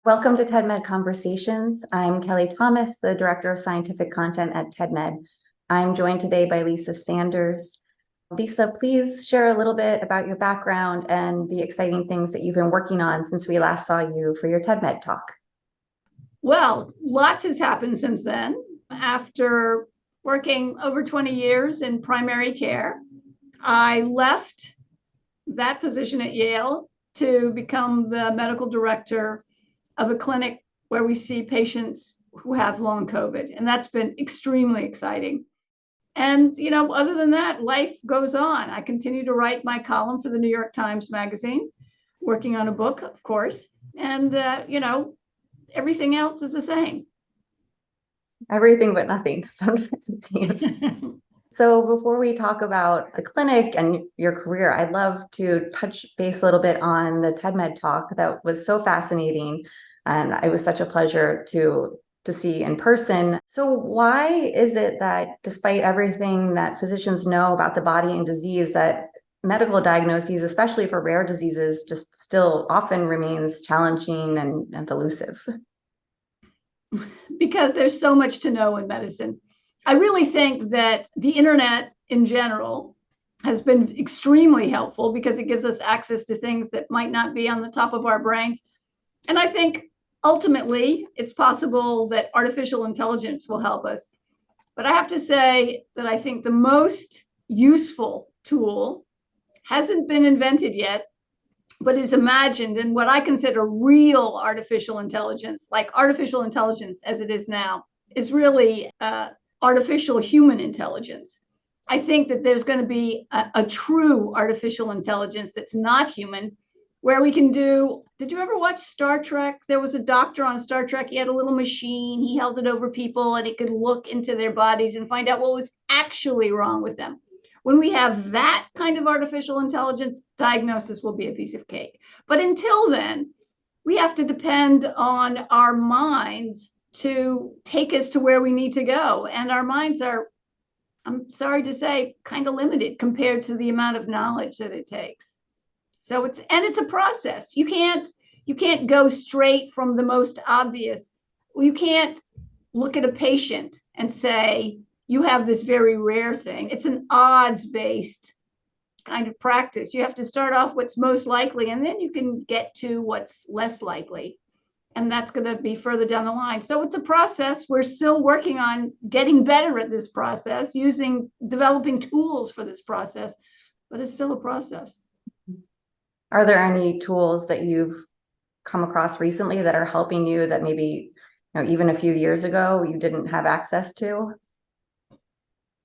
Welcome to TEDMED Conversations. I'm Kelly Thomas, the Director of Scientific Content at TEDMED. I'm joined today by Lisa Sanders. Lisa, please share a little bit about your background and the exciting things that you've been working on since we last saw you for your TEDMED talk. Well, lots has happened since then. After working over 20 years in primary care, I left that position at Yale to become the medical director of a clinic where we see patients who have long COVID. And that's been extremely exciting. And, other than that, life goes on. I continue to write my column for the New York Times Magazine, working on a book, of course. And, everything else is the same. Everything but nothing, sometimes it seems. So before we talk about the clinic and your career, I'd love to touch base a little bit on the TEDMED talk that was so fascinating. And it was such a pleasure to see in person. So why is it that despite everything that physicians know about the body and disease, that medical diagnoses, especially for rare diseases, just still often remains challenging and elusive? Because there's so much to know in medicine. I really think that the internet in general has been extremely helpful because it gives us access to things that might not be on the top of our brains. And I think ultimately it's possible that artificial intelligence will help us. But I have to say that I think the most useful tool hasn't been invented yet, but is imagined in what I consider real artificial intelligence, like artificial intelligence as it is now, is really artificial human intelligence. I think that there's going to be a true artificial intelligence that's not human, where we can do, did you ever watch Star Trek? There was a doctor on Star Trek. He had a little machine. He held it over people and it could look into their bodies and find out what was actually wrong with them. When we have that kind of artificial intelligence, diagnosis will be a piece of cake. But until then, we have to depend on our minds to take us to where we need to go. And our minds are, I'm sorry to say, kind of limited compared to the amount of knowledge that it takes. So it's a process. You can't go straight from the most obvious. You can't look at a patient and say, you have this very rare thing. It's an odds-based kind of practice. You have to start off what's most likely, and then you can get to what's less likely. And that's going to be further down the line. So it's a process. We're still working on getting better at this process, developing tools for this process, but it's still a process. Are there any tools that you've come across recently that are helping you that maybe, even a few years ago you didn't have access to?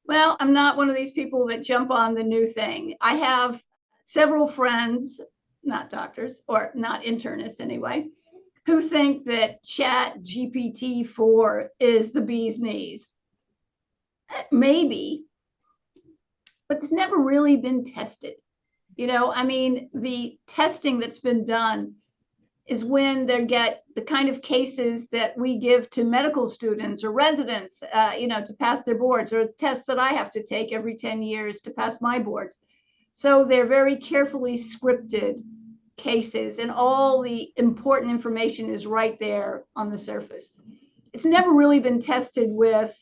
Well, I'm not one of these people that jump on the new thing. I have several friends, not doctors or not internists anyway, who think that ChatGPT-4 is the bee's knees. Maybe, but it's never really been tested. The testing that's been done is when they get the kind of cases that we give to medical students or residents, to pass their boards, or tests that I have to take every 10 years to pass my boards. So they're very carefully scripted cases, and all the important information is right there on the surface. It's never really been tested with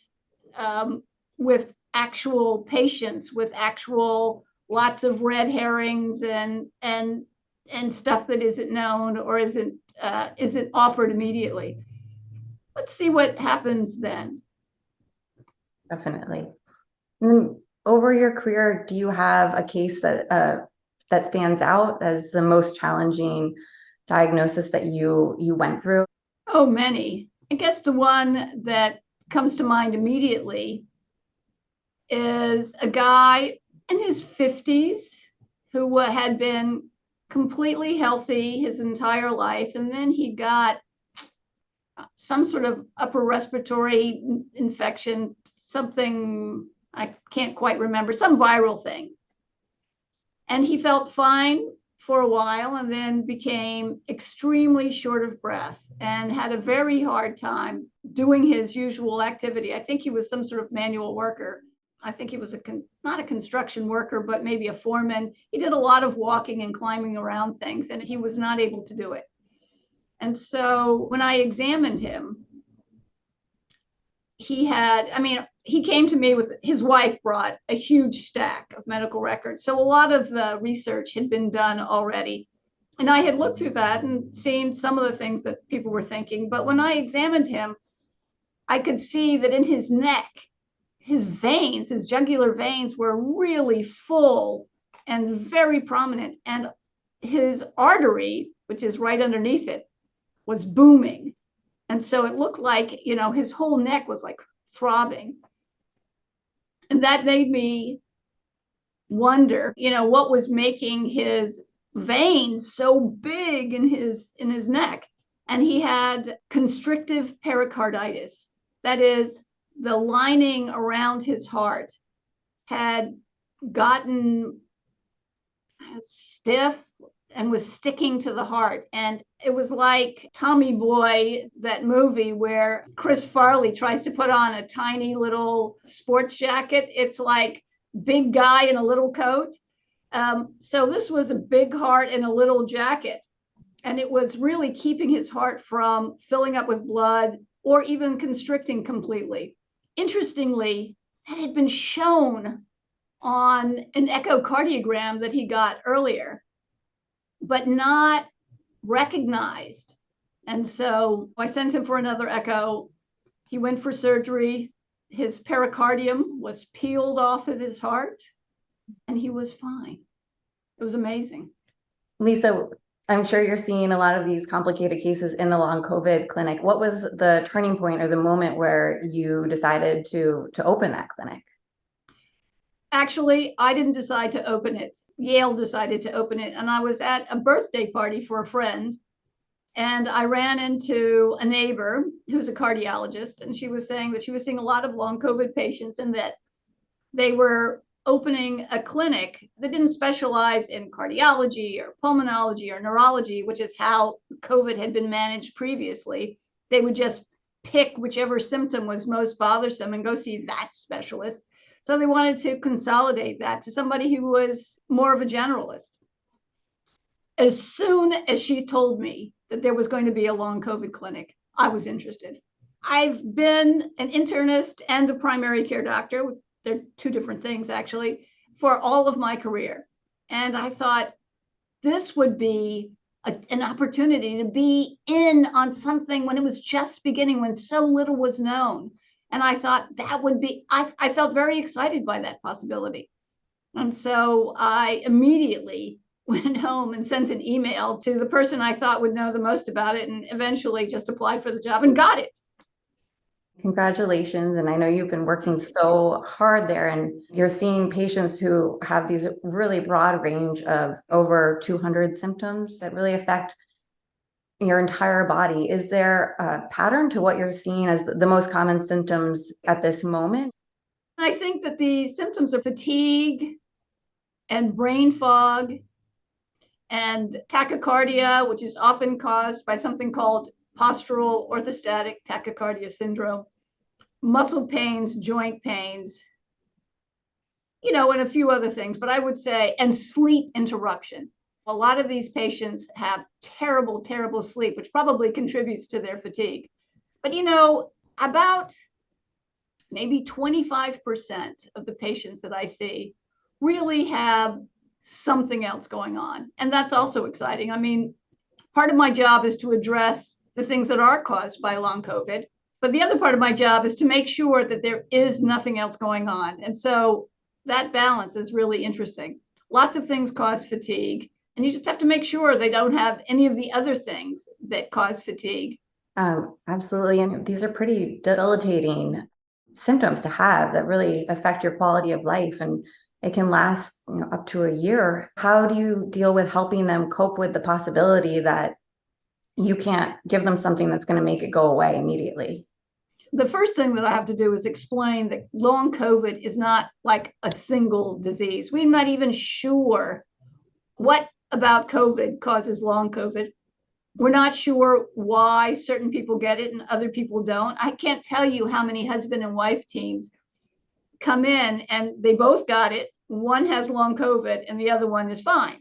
actual patients, with actual lots of red herrings and stuff that isn't known or isn't offered immediately. Let's see what happens then. Definitely. And then over your career, do you have a case that stands out as the most challenging diagnosis that you went through? Oh, many. I guess the one that comes to mind immediately is a guy in his 50s who had been completely healthy his entire life, and then he got some sort of upper respiratory infection, something I can't quite remember, some viral thing. And he felt fine for a while and then became extremely short of breath and had a very hard time doing his usual activity. I think he was some sort of manual worker. I think he was not a construction worker, but maybe a foreman. He did a lot of walking and climbing around things, and he was not able to do it. And so when I examined him, he came to me with his wife brought a huge stack of medical records. So a lot of the research had been done already. And I had looked through that and seen some of the things that people were thinking. But when I examined him, I could see that in his neck, his veins, his jugular veins were really full and very prominent. And his artery, which is right underneath it, was booming. And so it looked like, his whole neck was like throbbing. And that made me wonder, what was making his veins so big in his neck. And he had constrictive pericarditis. That is, the lining around his heart had gotten stiff and was sticking to the heart. And it was like Tommy Boy, that movie where Chris Farley tries to put on a tiny little sports jacket. It's like big guy in a little coat. So this was a big heart in a little jacket. And it was really keeping his heart from filling up with blood or even constricting completely. Interestingly, that had been shown on an echocardiogram that he got earlier, but not recognized. And so I sent him for another echo. He went for surgery. His pericardium was peeled off of his heart, and he was fine. It was amazing. Lisa, I'm sure you're seeing a lot of these complicated cases in the long COVID clinic. What was the turning point or the moment where you decided to open that clinic? Actually, I didn't decide to open it. Yale decided to open it. And I was at a birthday party for a friend. And I ran into a neighbor who's a cardiologist. And she was saying that she was seeing a lot of long COVID patients and that they were opening a clinic that didn't specialize in cardiology or pulmonology or neurology, which is how COVID had been managed previously. They would just pick whichever symptom was most bothersome and go see that specialist. So they wanted to consolidate that to somebody who was more of a generalist. As soon as she told me that there was going to be a long COVID clinic, I was interested. I've been an internist and a primary care doctor. They're two different things, actually, for all of my career. And I thought this would be an opportunity to be in on something when it was just beginning, when so little was known. And I thought that would be, I felt very excited by that possibility. And so I immediately went home and sent an email to the person I thought would know the most about it, and eventually just applied for the job and got it. Congratulations. And I know you've been working so hard there, and you're seeing patients who have these really broad range of over 200 symptoms that really affect your entire body. Is there a pattern to what you're seeing as the most common symptoms at this moment? I think that the symptoms are fatigue and brain fog and tachycardia, which is often caused by something called postural orthostatic tachycardia syndrome, muscle pains, joint pains, and a few other things. But I would say, and sleep interruption. A lot of these patients have terrible, terrible sleep, which probably contributes to their fatigue. But, about maybe 25% of the patients that I see really have something else going on. And that's also exciting. I mean, part of my job is to address the things that are caused by long COVID. But the other part of my job is to make sure that there is nothing else going on. And so that balance is really interesting. Lots of things cause fatigue, and you just have to make sure they don't have any of the other things that cause fatigue. Absolutely. And these are pretty debilitating symptoms to have that really affect your quality of life, and it can last up to a year. How do you deal with helping them cope with the possibility that you can't give them something that's going to make it go away immediately? The first thing that I have to do is explain that long COVID is not like a single disease. We're not even sure what about COVID causes long COVID. We're not sure why certain people get it and other people don't. I can't tell you how many husband and wife teams come in and they both got it. One has long COVID and the other one is fine.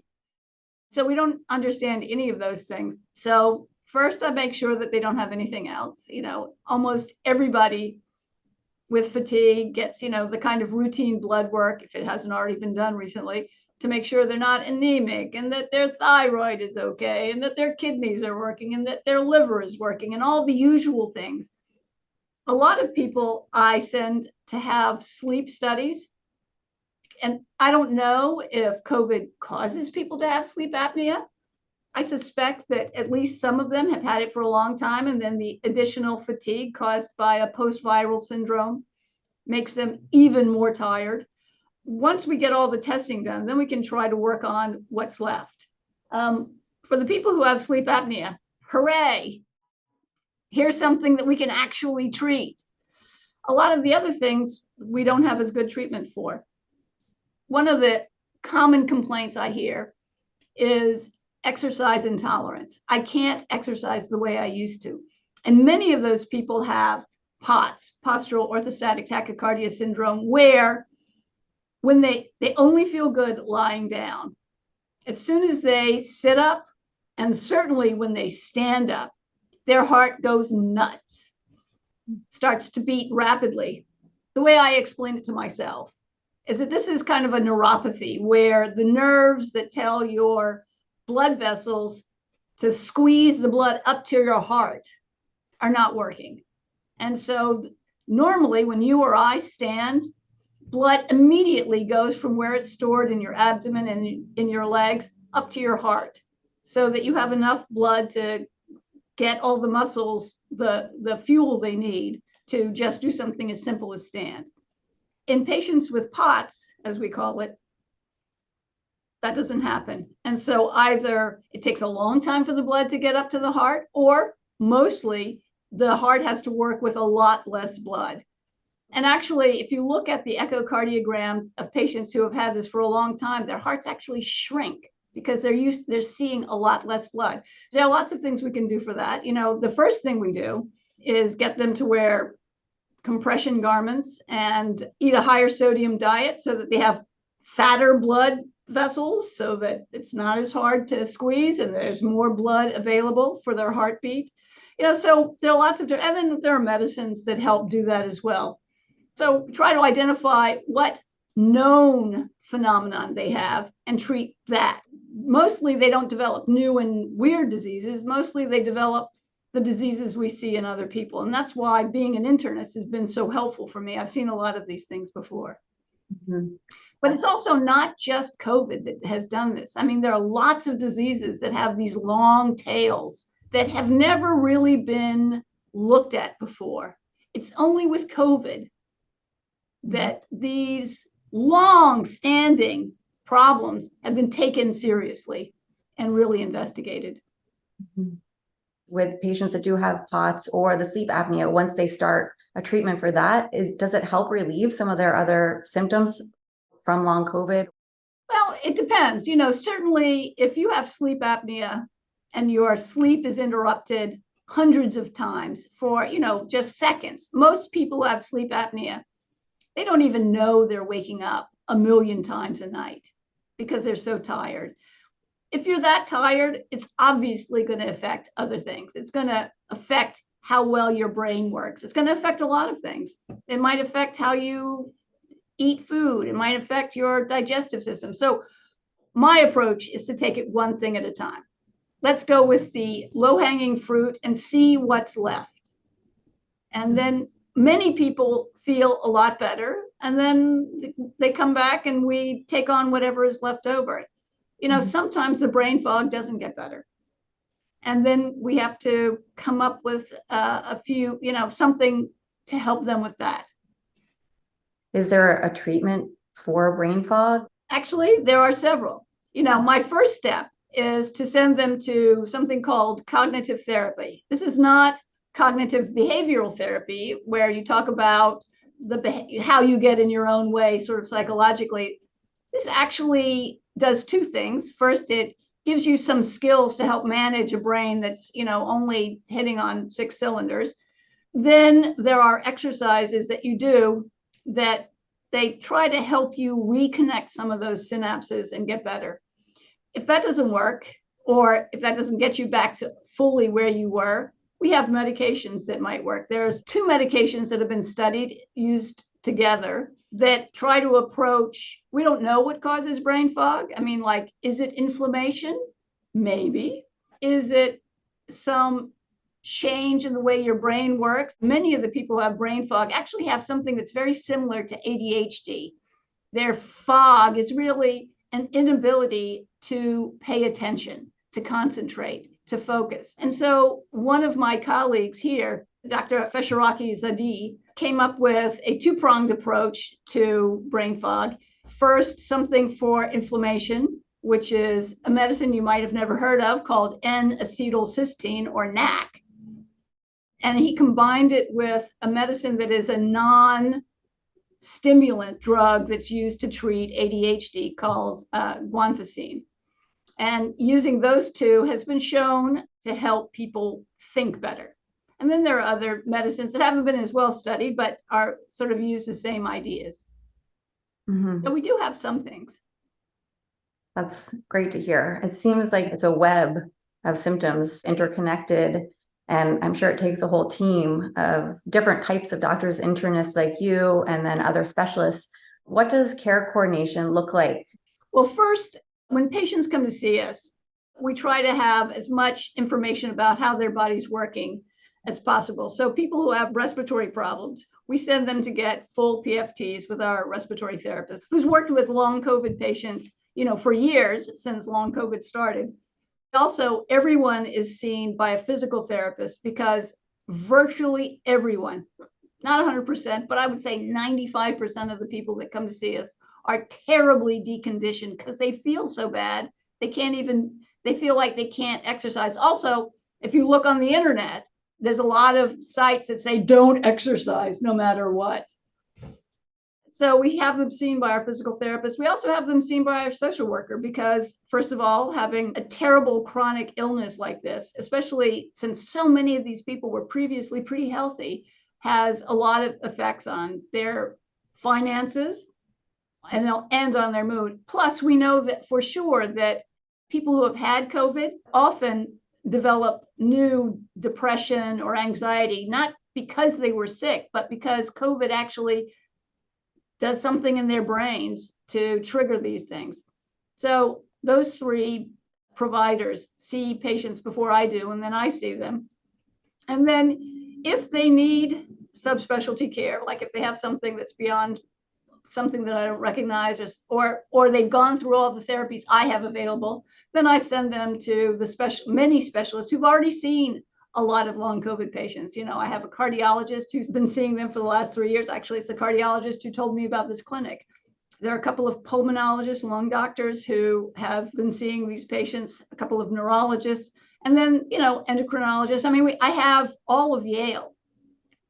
So we don't understand any of those things. So First, I make sure that they don't have anything else. Almost everybody with fatigue gets, the kind of routine blood work, if it hasn't already been done recently, to make sure they're not anemic and that their thyroid is okay and that their kidneys are working and that their liver is working and all the usual things. A lot of people I send to have sleep studies. And I don't know if COVID causes people to have sleep apnea. I suspect that at least some of them have had it for a long time, and then the additional fatigue caused by a post-viral syndrome makes them even more tired. Once we get all the testing done, then we can try to work on what's left. For the people who have sleep apnea, hooray! Here's something that we can actually treat. A lot of the other things we don't have as good treatment for. One of the common complaints I hear is exercise intolerance. I can't exercise the way I used to. And many of those people have POTS, postural orthostatic tachycardia syndrome, where when they only feel good lying down. As soon as they sit up, and certainly when they stand up, their heart goes nuts, starts to beat rapidly. The way I explain it to myself is that this is kind of a neuropathy where the nerves that tell your blood vessels to squeeze the blood up to your heart are not working. And so normally when you or I stand, blood immediately goes from where it's stored in your abdomen and in your legs up to your heart, so that you have enough blood to get all the muscles the fuel they need to just do something as simple as stand. In patients with POTS, as we call it, that doesn't happen. And so either it takes a long time for the blood to get up to the heart, or mostly the heart has to work with a lot less blood. And actually, if you look at the echocardiograms of patients who have had this for a long time, their hearts actually shrink because they're seeing a lot less blood. There are lots of things we can do for that. The first thing we do is get them to wear compression garments and eat a higher sodium diet so that they have fatter blood vessels, so that it's not as hard to squeeze and there's more blood available for their heartbeat. So there are lots of different, and then there are medicines that help do that as well. So try to identify what known phenomenon they have and treat that. Mostly they don't develop new and weird diseases. Mostly they develop the diseases we see in other people. And that's why being an internist has been so helpful for me. I've seen a lot of these things before. Mm-hmm. But it's also not just COVID that has done this. I mean, there are lots of diseases that have these long tails that have never really been looked at before. It's only with COVID that these long-standing problems have been taken seriously and really investigated. With patients that do have POTS or the sleep apnea, once they start a treatment for that, does it help relieve some of their other symptoms from long COVID? Well, it depends. Certainly if you have sleep apnea and your sleep is interrupted hundreds of times for, just seconds, most people who have sleep apnea, they don't even know they're waking up a million times a night because they're so tired. If you're that tired, it's obviously going to affect other things. It's going to affect how well your brain works. It's going to affect a lot of things. It might affect how you eat food. It might affect your digestive system. So my approach is to take it one thing at a time. Let's go with the low-hanging fruit and see what's left. And then many people feel a lot better, and then they come back and we take on whatever is left over. Sometimes the brain fog doesn't get better. And then we have to come up with a few, something to help them with that. Is there a treatment for brain fog? Actually, there are several. My first step is to send them to something called cognitive therapy. This is not cognitive behavioral therapy where you talk about how you get in your own way sort of psychologically. This actually does two things. First, it gives you some skills to help manage a brain that's only hitting on 6 cylinders. Then there are exercises that you do that they try to help you reconnect some of those synapses and get better. If that doesn't work, or if that doesn't get you back to fully where you were, we have medications that might work. There's 2 medications that have been studied, used together, that try to approach, we don't know what causes brain fog. I mean, like, is it inflammation? Maybe. Is it some change in the way your brain works? Many of the people who have brain fog actually have something that's very similar to ADHD. Their fog is really an inability to pay attention, to concentrate, to focus. And so one of my colleagues here, Dr. Fesharaki Zadi, came up with a 2-pronged approach to brain fog. First, something for inflammation, which is a medicine you might have never heard of called N-acetylcysteine, or NAC. And he combined it with a medicine that is a non-stimulant drug that's used to treat ADHD called guanfacine. And using those 2 has been shown to help people think better. And then there are other medicines that haven't been as well studied, but are sort of use the same ideas. Mm-hmm. So we do have some things. That's great to hear. It seems like it's a web of symptoms interconnected. And I'm sure it takes a whole team of different types of doctors, internists like you, and then other specialists. What does care coordination look like? Well, first, when patients come to see us, we try to have as much information about how their body's working as possible. So people who have respiratory problems, we send them to get full PFTs with our respiratory therapist, who's worked with long COVID patients, for years since long COVID started. Also, everyone is seen by a physical therapist, because virtually everyone, not 100%, but I would say 95% of the people that come to see us are terribly deconditioned because they feel so bad. They feel like they can't exercise. Also, if you look on the internet, there's a lot of sites that say don't exercise no matter what. So we have them seen by our physical therapist. We also have them seen by our social worker, because first of all, having a terrible chronic illness like this, especially since so many of these people were previously pretty healthy, has a lot of effects on their finances and on their mood. Plus, we know that for sure that people who have had COVID often develop new depression or anxiety, not because they were sick, but because COVID actually does something in their brains to trigger these things. So those 3 providers see patients before I do, and then I see them. And then if they need subspecialty care, like if they have something that's beyond something that I don't recognize, or they've gone through all the therapies I have available, then I send them to many specialists who've already seen a lot of long COVID patients. I have a cardiologist who's been seeing them for the last 3 years. Actually, it's the cardiologist who told me about this clinic. There are a couple of pulmonologists, lung doctors, who have been seeing these patients, a couple of neurologists, and then, endocrinologists. I mean, I have all of Yale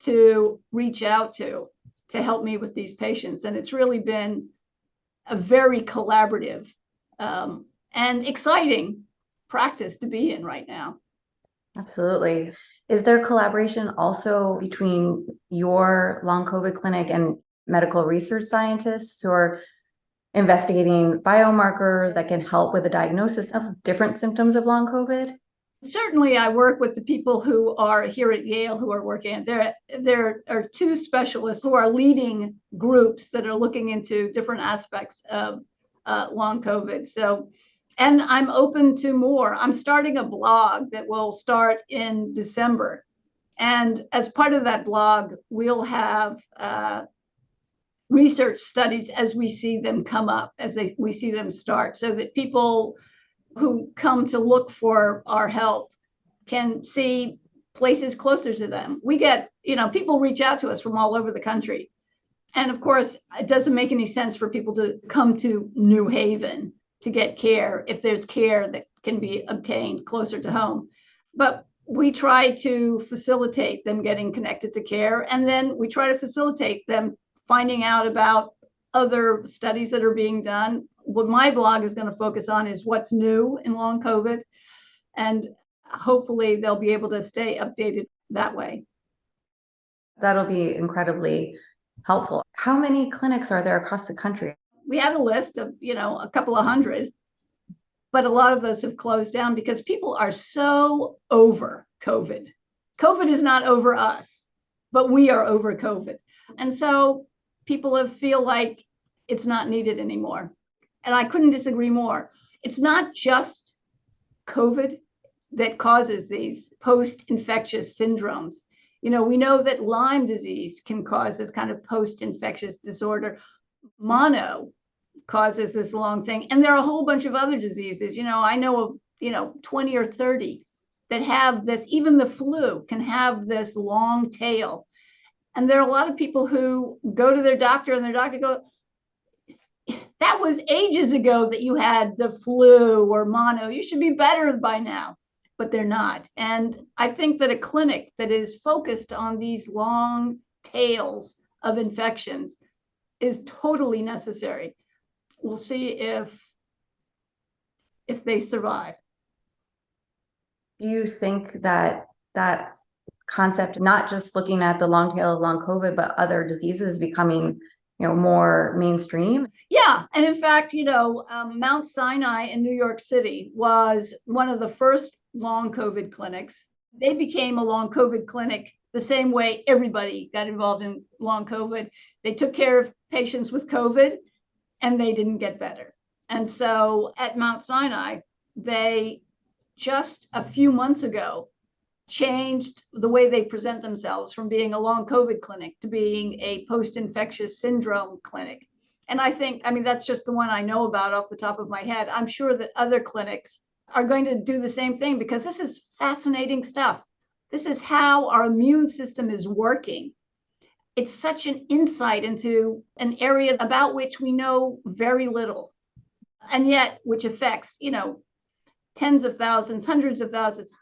to reach out to help me with these patients. And it's really been a very collaborative and exciting practice to be in right now. Absolutely. Is there collaboration also between your long COVID clinic and medical research scientists who are investigating biomarkers that can help with the diagnosis of different symptoms of long COVID? Certainly, I work with the people who are here at Yale who are working. There are 2 specialists who are leading groups that are looking into different aspects of long COVID. So, and I'm open to more. I'm starting a blog that will start in December. And as part of that blog, we'll have research studies as we see them come up, we see them start, so that people who come to look for our help can see places closer to them. We get, people reach out to us from all over the country. And of course, it doesn't make any sense for people to come to New Haven to get care if there's care that can be obtained closer to home. But we try to facilitate them getting connected to care. And then we try to facilitate them finding out about other studies that are being done. What my blog is going to focus on is what's new in long COVID. And hopefully they'll be able to stay updated that way. That'll be incredibly helpful. How many clinics are there across the country? We have a list of, a couple of hundred. but a lot of those have closed down because people are so over COVID. COVID is not over us, but we are over COVID. And so people feel like it's not needed anymore. And I couldn't disagree more. It's not just COVID that causes these post-infectious syndromes. We know that Lyme disease can cause this kind of post-infectious disorder. Mono causes this long thing. And there are a whole bunch of other diseases. I know of, 20 or 30 that have this. Even the flu can have this long tail. And there are a lot of people who go to their doctor and their doctor goes, that was ages ago that you had the flu or mono. You should be better by now. But they're not. And I think that a clinic that is focused on these long tails of infections is totally necessary. We'll see if they survive. Do you think that concept, not just looking at the long tail of long COVID, but other diseases becoming more mainstream? Yeah. And in fact, Mount Sinai in New York City was one of the first long COVID clinics. They became a long COVID clinic the same way everybody got involved in long COVID. They took care of patients with COVID and they didn't get better. And so at Mount Sinai, they just a few months ago changed the way they present themselves from being a long COVID clinic to being a post-infectious syndrome clinic. And I mean, that's just the one I know about off the top of my head. I'm sure that other clinics are going to do the same thing because this is fascinating stuff. This is how our immune system is working. It's such an insight into an area about which we know very little, and yet which affects, tens of thousands, hundreds of thousands,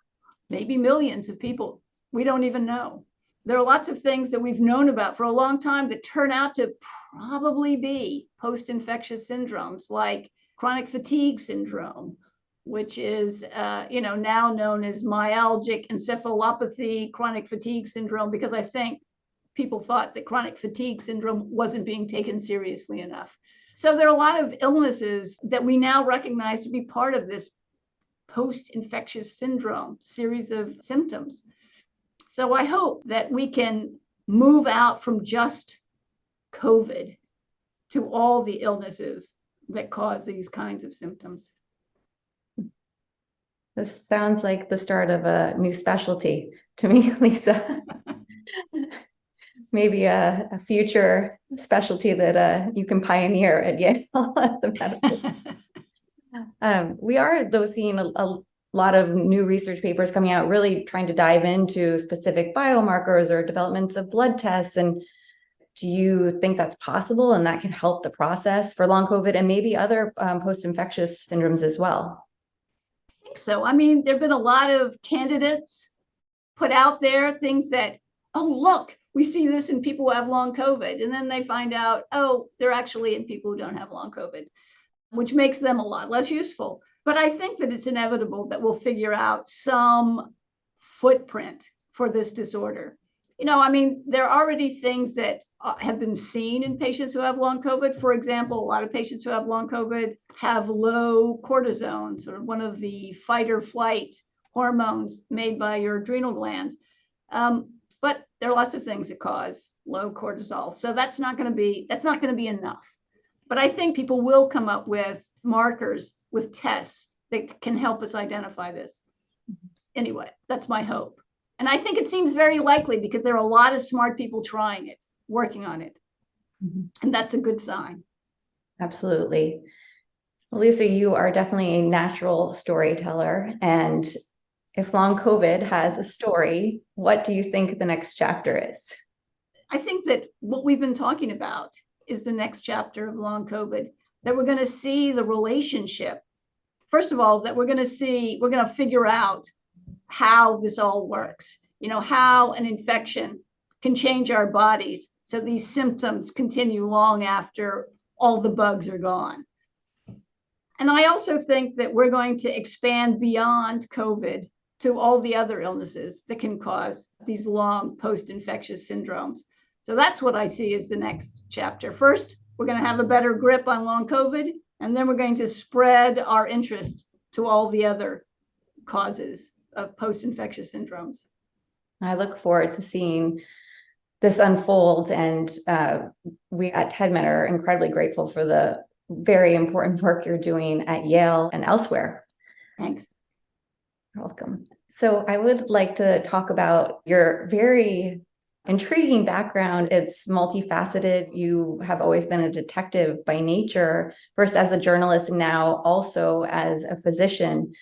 maybe millions of people. We don't even know. There are lots of things that we've known about for a long time that turn out to probably be post-infectious syndromes like chronic fatigue syndrome, which is now known as myalgic encephalopathy chronic fatigue syndrome, because I think people thought that chronic fatigue syndrome wasn't being taken seriously enough. So there are a lot of illnesses that we now recognize to be part of this post-infectious syndrome series of symptoms. So I hope that we can move out from just COVID to all the illnesses that cause these kinds of symptoms. This sounds like the start of a new specialty to me, Lisa. Maybe a future specialty that you can pioneer at Yale at the medical. We are, though, seeing a lot of new research papers coming out, really trying to dive into specific biomarkers or developments of blood tests. And do you think that's possible and that can help the process for long COVID and maybe other post-infectious syndromes as well? I think so. I mean, there have been a lot of candidates put out there, things that, oh, look, we see this in people who have long COVID. And then they find out, oh, they're actually in people who don't have long COVID, which makes them a lot less useful. But I think that it's inevitable that we'll figure out some footprint for this disorder. I mean, there are already things that have been seen in patients who have long COVID. For example, a lot of patients who have long COVID have low cortisone, sort of one of the fight or flight hormones made by your adrenal glands. But there are lots of things that cause low cortisol. So that's not going to be enough. But I think people will come up with markers, with tests that can help us identify this. Anyway, that's my hope. And I think it seems very likely because there are a lot of smart people trying it, working on it. Mm-hmm. And that's a good sign. Absolutely. Well, Lisa, you are definitely a natural storyteller. And if long COVID has a story, what do you think the next chapter is? I think that what we've been talking about is the next chapter of long COVID, that we're going to see the relationship. First of all, that we're going to figure out how this all works, how an infection can change our bodies so these symptoms continue long after all the bugs are gone. And I also think that we're going to expand beyond COVID to all the other illnesses that can cause these long post-infectious syndromes. So that's what I see as the next chapter. First, we're going to have a better grip on long COVID, and then we're going to spread our interest to all the other causes of post-infectious syndromes. I look forward to seeing this unfold, and we at TEDMED are incredibly grateful for the very important work you're doing at Yale and elsewhere. Thanks. You're welcome. So I would like to talk about your very intriguing background. It's multifaceted. You have always been a detective by nature, first as a journalist, and now also as a physician.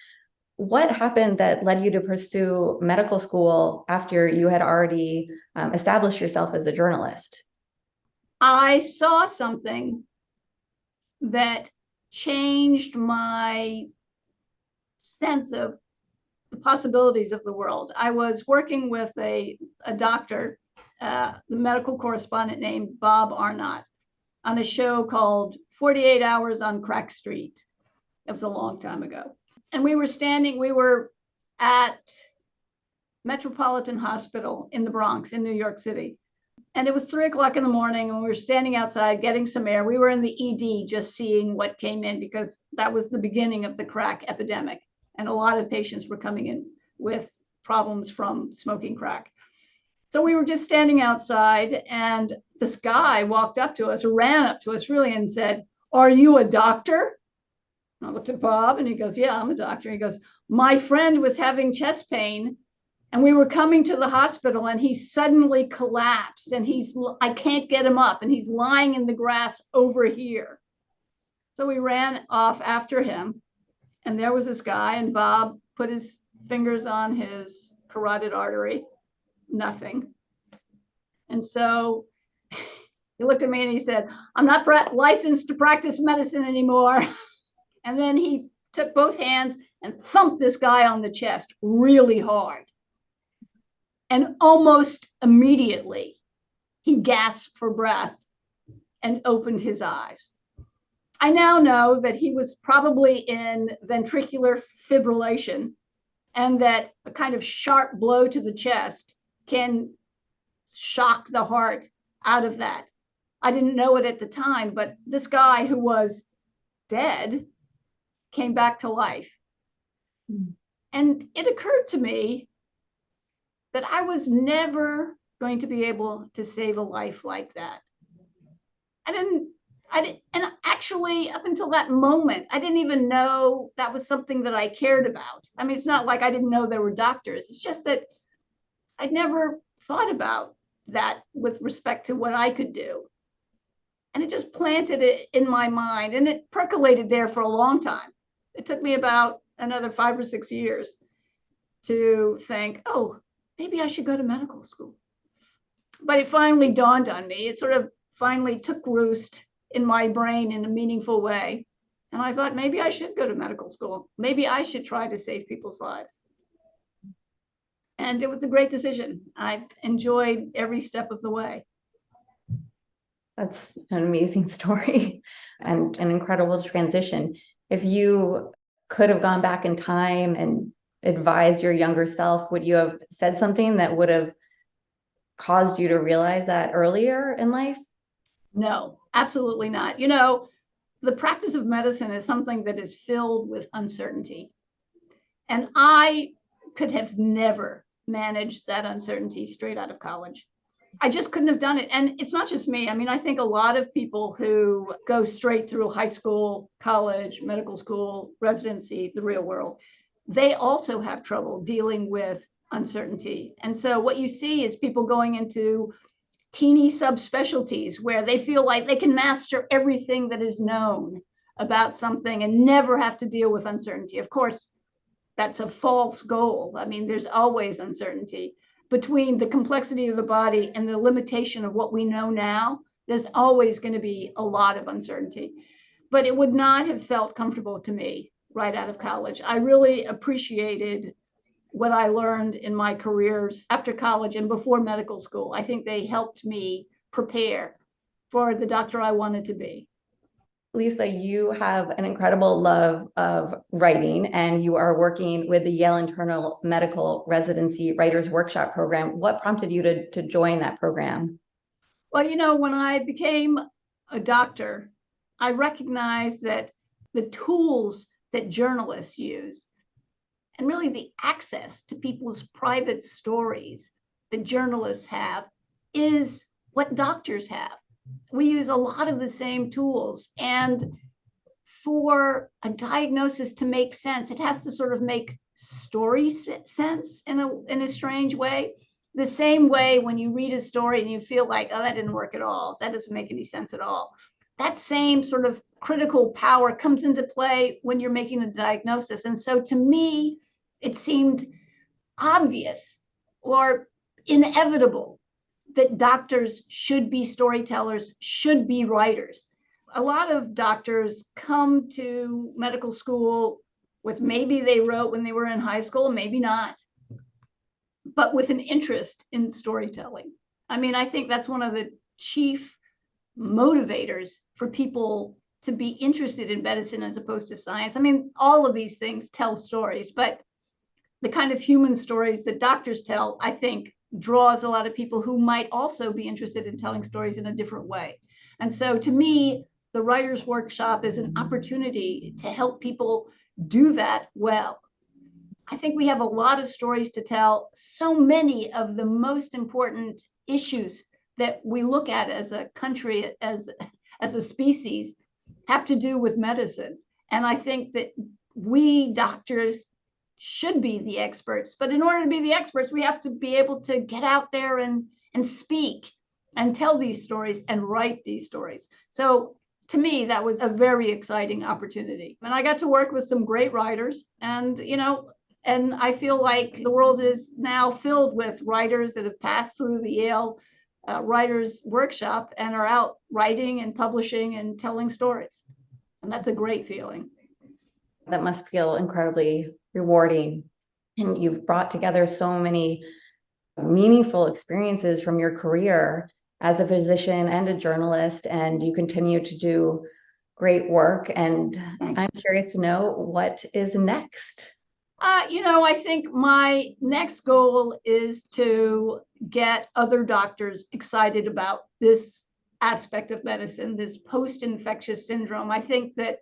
What happened that led you to pursue medical school after you had already established yourself as a journalist? I saw something that changed my sense of the possibilities of the world. I was working with a doctor, the medical correspondent named Bob Arnott, on a show called 48 Hours on Crack Street. It was a long time ago. And we were at Metropolitan Hospital in the Bronx in New York City. And it was 3:00 in the morning, and we were standing outside getting some air. We were in the ED just seeing what came in, because that was the beginning of the crack epidemic. And a lot of patients were coming in with problems from smoking crack. So we were just standing outside, and this guy walked up to us, ran up to us really, and said, "Are you a doctor?" And I looked at Bob, and he goes, "Yeah, I'm a doctor." He goes, "My friend was having chest pain, and we were coming to the hospital, and he suddenly collapsed, and I can't get him up, and he's lying in the grass over here." So we ran off after him, and there was this guy, and Bob put his fingers on his carotid artery, nothing. And so he looked at me and he said, "I'm not licensed to practice medicine anymore." And then he took both hands and thumped this guy on the chest really hard. And almost immediately, he gasped for breath and opened his eyes. I now know that he was probably in ventricular fibrillation, and that a kind of sharp blow to the chest can shock the heart out of that. I didn't know it at the time, but this guy who was dead came back to life. And it occurred to me that I was never going to be able to save a life like that. And actually, up until that moment, I didn't even know that was something that I cared about. I mean, it's not like I didn't know there were doctors. It's just that I'd never thought about that with respect to what I could do. And it just planted it in my mind, and it percolated there for a long time. It took me about another 5 or 6 years to think, oh, maybe I should go to medical school. But it finally dawned on me. It sort of finally took roost in my brain in a meaningful way. And I thought, maybe I should go to medical school. Maybe I should try to save people's lives. And it was a great decision. I've enjoyed every step of the way. That's an amazing story and an incredible transition. If you could have gone back in time and advised your younger self, would you have said something that would have caused you to realize that earlier in life? No, absolutely not. You know, the practice of medicine is something that is filled with uncertainty. And I could have never managed that uncertainty straight out of college. I just couldn't have done it. And it's not just me. I mean, I think a lot of people who go straight through high school, college, medical school, residency, the real world, they also have trouble dealing with uncertainty. And so what you see is people going into teeny subspecialties where they feel like they can master everything that is known about something and never have to deal with uncertainty. Of course, that's a false goal. I mean, there's always uncertainty. Between the complexity of the body and the limitation of what we know now, there's always going to be a lot of uncertainty. But it would not have felt comfortable to me right out of college. I really appreciated what I learned in my careers after college and before medical school. I think they helped me prepare for the doctor I wanted to be. Lisa, you have an incredible love of writing, and you are working with the Yale Internal Medical Residency Writers Workshop Program. What prompted you to join that program? Well, you know, when I became a doctor, I recognized that the tools that journalists use, and really the access to people's private stories that journalists have, is what doctors have. We use a lot of the same tools, and for a diagnosis to make sense, it has to sort of make story sense in a strange way. The same way when you read a story and you feel like, oh, that didn't work at all, that doesn't make any sense at all. That same sort of critical power comes into play when you're making a diagnosis. And so to me, it seemed obvious or inevitable that doctors should be storytellers, should be writers. A lot of doctors come to medical school with, maybe they wrote when they were in high school, maybe not, but with an interest in storytelling. I mean, I think that's one of the chief motivators for people to be interested in medicine as opposed to science. I mean, all of these things tell stories, but the kind of human stories that doctors tell, I think, draws a lot of people who might also be interested in telling stories in a different way. And so to me, the writer's workshop is an opportunity to help people do that well. I think we have a lot of stories to tell. So many of the most important issues that we look at as a country, as a species, have to do with medicine. And I think that we doctors should be the experts. But in order to be the experts, we have to be able to get out there and speak and tell these stories and write these stories. So to me, that was a very exciting opportunity. And I got to work with some great writers, and, and I feel like the world is now filled with writers that have passed through the Yale Writers Workshop and are out writing and publishing and telling stories. And that's a great feeling. That must feel incredibly rewarding. And you've brought together so many meaningful experiences from your career as a physician and a journalist, and you continue to do great work. And I'm curious to know, what is next? I think my next goal is to get other doctors excited about this aspect of medicine, this post-infectious syndrome. I think that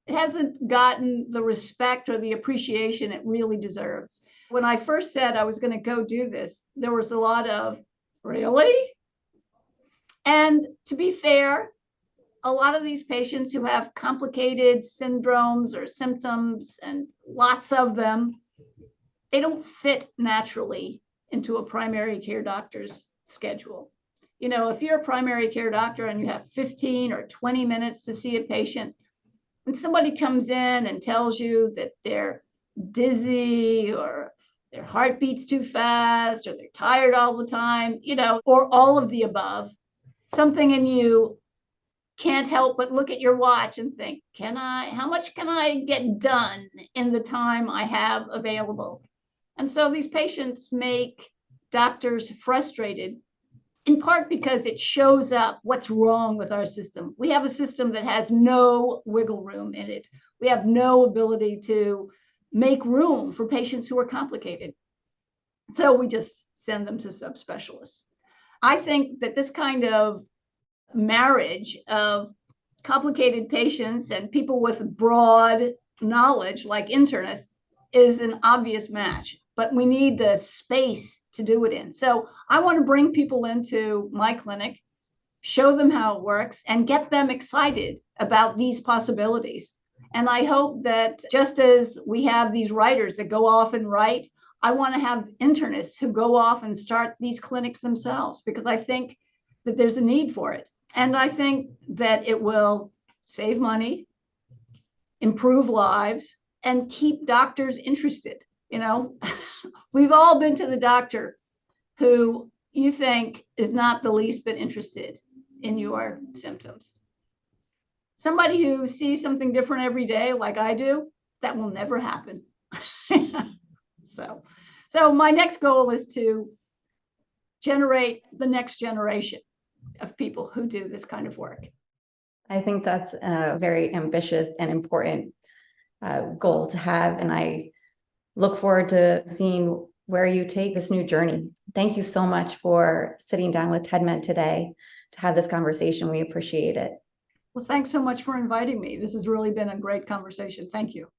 it hasn't gotten the respect or the appreciation it really deserves. When I first said I was going to go do this, there was a lot of, really? And to be fair, a lot of these patients who have complicated syndromes or symptoms, and lots of them, they don't fit naturally into a primary care doctor's schedule. If you're a primary care doctor and you have 15 or 20 minutes to see a patient, when somebody comes in and tells you that they're dizzy, or their heart beats too fast, or they're tired all the time, or all of the above, something in you can't help but look at your watch and think, how much can I get done in the time I have available? And so these patients make doctors frustrated, in part because it shows up what's wrong with our system. We have a system that has no wiggle room in it. We have no ability to make room for patients who are complicated. So we just send them to subspecialists. I think that this kind of marriage of complicated patients and people with broad knowledge, like internists, is an obvious match, but we need the space to do it in. So I want to bring people into my clinic, show them how it works, and get them excited about these possibilities. And I hope that just as we have these writers that go off and write, I want to have internists who go off and start these clinics themselves, because I think that there's a need for it. And I think that it will save money, improve lives, and keep doctors interested. We've all been to the doctor who you think is not the least bit interested in your symptoms. Somebody who sees something different every day, like I do, that will never happen. So my next goal is to generate the next generation of people who do this kind of work. I think that's a very ambitious and important goal to have, and I look forward to seeing where you take this new journey. Thank you so much for sitting down with TEDMED today to have this conversation. We appreciate it. Well, thanks so much for inviting me. This has really been a great conversation. Thank you.